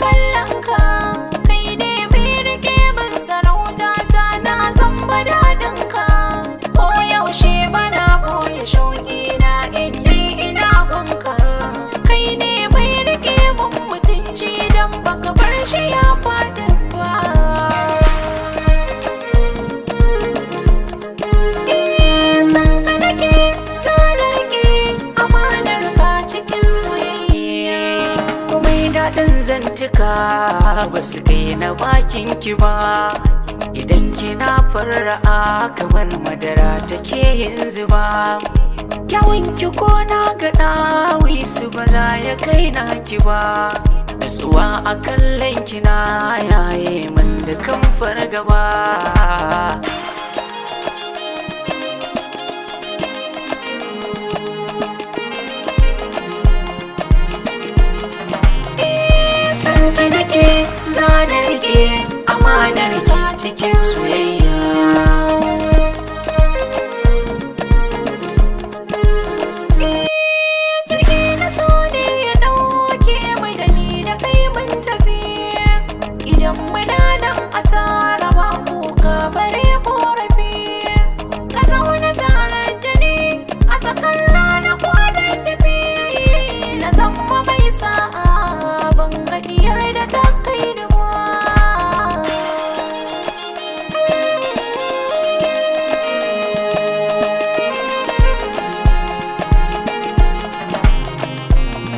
kallon ka, kai ne mai rike ban sarauta ta na zamba daɗin ka. Ko yaushe bana boye shauƙi na inda ina gunka, kai ne mai rike mun mutunci dan baka bar shi ya faɗi ba. San ka nake sanarke amanar ka cikin soyayya, komai daɗin zantuka ba su kai na bakin ki ba. Idan kina fara'a kamar madara take yin zuba, kyawun ki ko na ga ɗawi su ba za ya kai na ki ba. Nutsuwa a kallon kina yaye man da kan fargaba. San ki nake zana rike amanar ki cikin soyayya. Jirgi na so ne ya ɗauke mu da ni da kai mun tafi, idan muna nan a tara ba kuka bare korafi. Ka zauna tare da ni a tsakar rana ko daddafi, na zama mai sa'a ban ga diyar da ta kai da ba.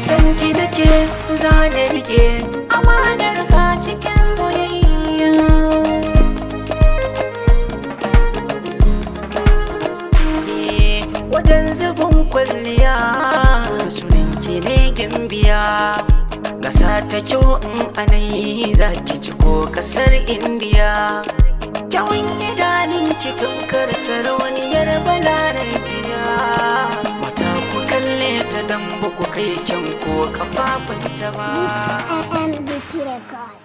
San ki nake zana rike amanar ka cikin soyayya. Wajen zubin kwalliya sunan ki ne gimbiya, gasa ta kyau in anai zaki ci ko kasar Indiya. Kyawun idanun ki tunkar sarauniyar Balarabiya, mata ku kalle ta dan ba ku kai kyan ko kafafunta ba. MBT Record.